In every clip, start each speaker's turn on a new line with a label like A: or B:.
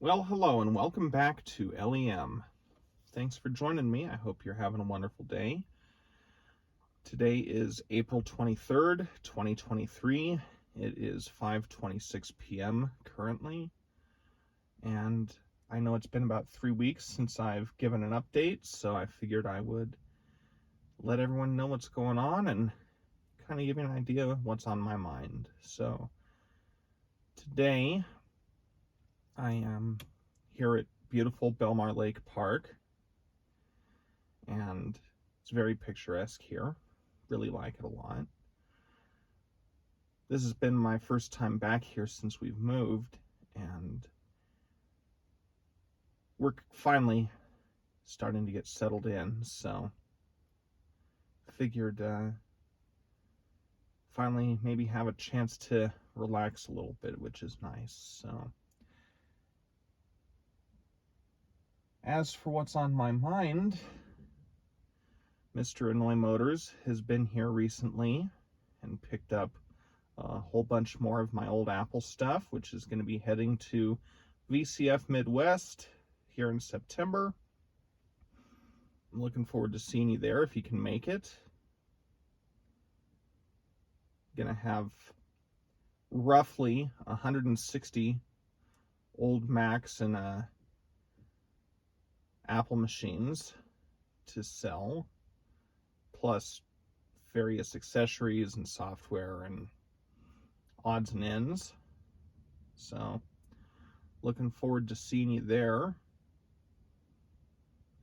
A: Well, hello and welcome back to LEM. Thanks for joining me. I hope you're having a wonderful day. Today is April 23rd, 2023. It is 5:26 p.m. currently. And I know it's been about 3 weeks since I've given an update, so I figured I would let everyone know what's going on and kind of give you an idea of what's on my mind. So today I am here at beautiful Belmar Lake Park, and it's very picturesque here. Really like it a lot. This has been my first time back here since we've moved, and we're finally starting to get settled in, so figured finally maybe have a chance to relax a little bit, which is nice. So as for what's on my mind, Mr. Annoy Motors has been here recently and picked up a whole bunch more of my old Apple stuff, which is going to be heading to VCF Midwest here in September. I'm looking forward to seeing you there if you can make it. Going to have roughly 160 old Macs and Apple machines to sell, plus various accessories and software and odds and ends. So looking forward to seeing you there.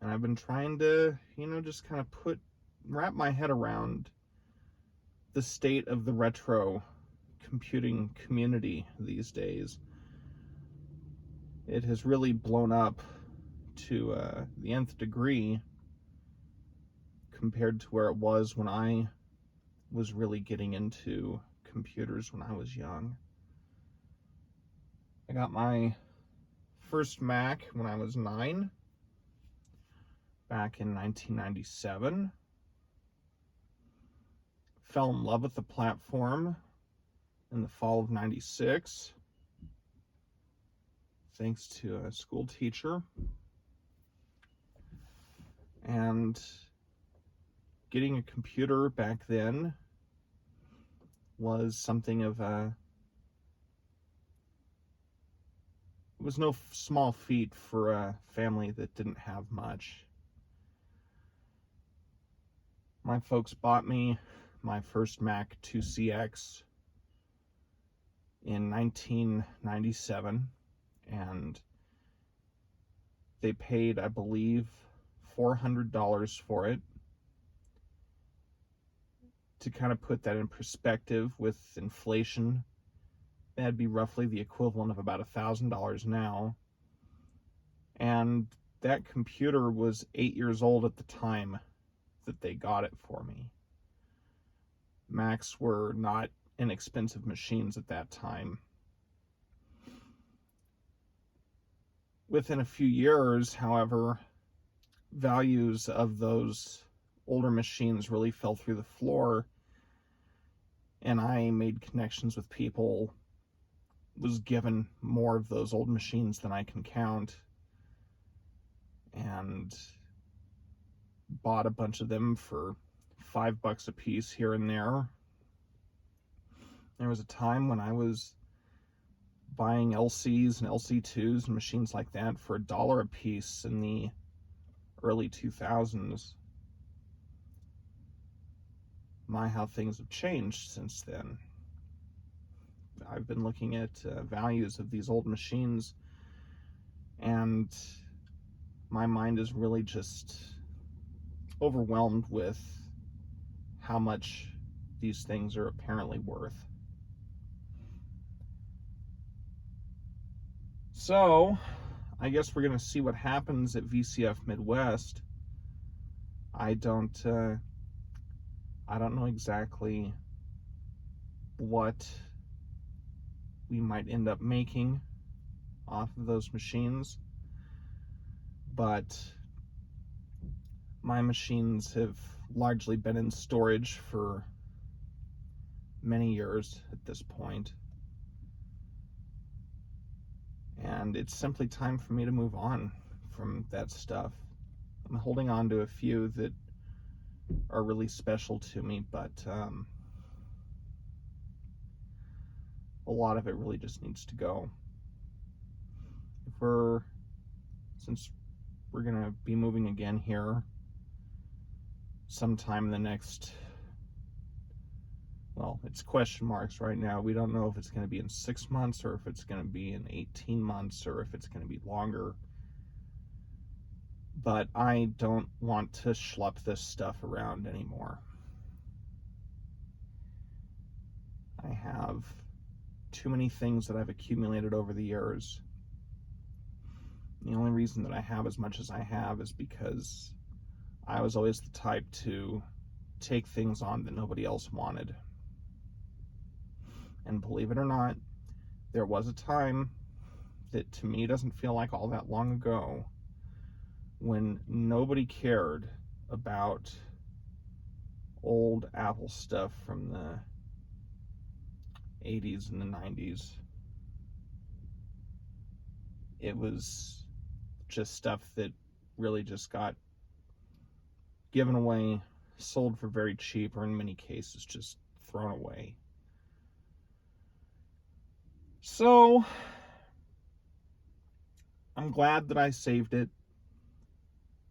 A: And I've been trying to, just kind of wrap my head around the state of the retro computing community these days. It has really blown up to the nth degree compared to where it was when I was really getting into computers when I was young. I got my first Mac when I was 9, back in 1997. Fell in love with the platform in the fall of 96, thanks to a school teacher. And getting a computer back then was something of it was no small feat for a family that didn't have much. My folks bought me my first Mac 2CX in 1997, and they paid, I believe, $400 for it. To kind of put that in perspective with inflation, that'd be roughly the equivalent of about $1,000 now. And that computer was 8 years old at the time that they got it for me. Macs were not inexpensive machines at that time. Within a few years, however, values of those older machines really fell through the floor, and I made connections with people, was given more of those old machines than I can count, and bought a bunch of them for $5 a piece here and there. There was a time when I was buying LCs and LC2s and machines like that for $1 a piece in the early 2000s. My, how things have changed since then. I've been looking at values of these old machines, and my mind is really just overwhelmed with how much these things are apparently worth. So I guess we're going to see what happens at VCF Midwest. I don't know exactly what we might end up making off of those machines, but my machines have largely been in storage for many years at this point. And it's simply time for me to move on from that stuff. I'm holding on to a few that are really special to me, but a lot of it really just needs to go. Since we're going to be moving again here sometime in the next, well, it's question marks right now. We don't know if it's going to be in 6 months or if it's going to be in 18 months or if it's going to be longer. But I don't want to schlep this stuff around anymore. I have too many things that I've accumulated over the years. The only reason that I have as much as I have is because I was always the type to take things on that nobody else wanted. And believe it or not, there was a time that to me doesn't feel like all that long ago when nobody cared about old Apple stuff from the 80s and the 90s. It was just stuff that really just got given away, sold for very cheap, or in many cases just thrown away. So I'm glad that I saved it,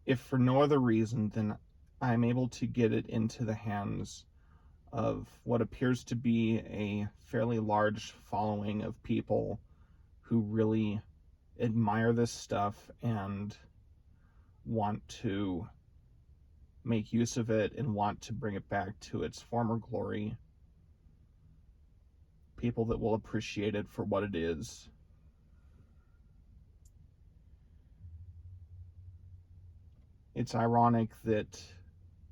A: if for no other reason than I'm able to get it into the hands of what appears to be a fairly large following of people who really admire this stuff and want to make use of it and want to bring it back to its former glory. People that will appreciate it for what it is. It's ironic that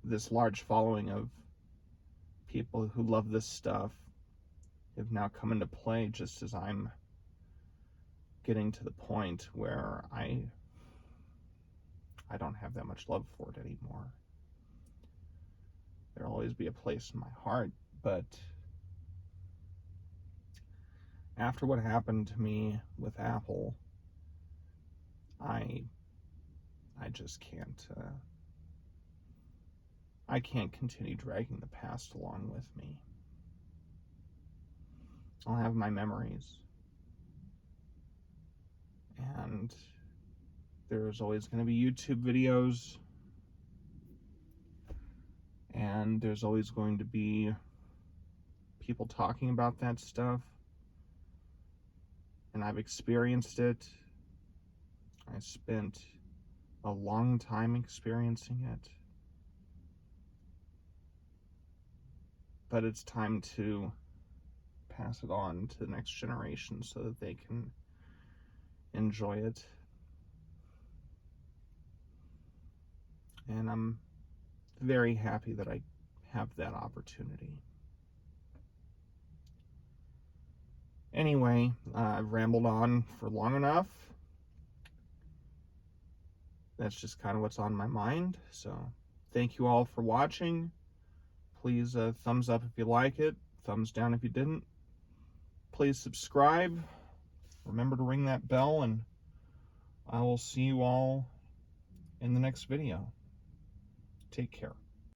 A: this large following of people who love this stuff have now come into play just as I'm getting to the point where I don't have that much love for it anymore. There'll always be a place in my heart, but after what happened to me with Apple, I just can't I can't continue dragging the past along with me. I'll have my memories, and there's always going to be YouTube videos, and there's always going to be people talking about that stuff, and I've experienced it. I spent a long time experiencing it, but it's time to pass it on to the next generation so that they can enjoy it. And I'm very happy that I have that opportunity. Anyway, I've rambled on for long enough. That's just kind of what's on my mind. So thank you all for watching. Please thumbs up if you like it, thumbs down if you didn't. Please subscribe. Remember to ring that bell, and I will see you all in the next video. Take care.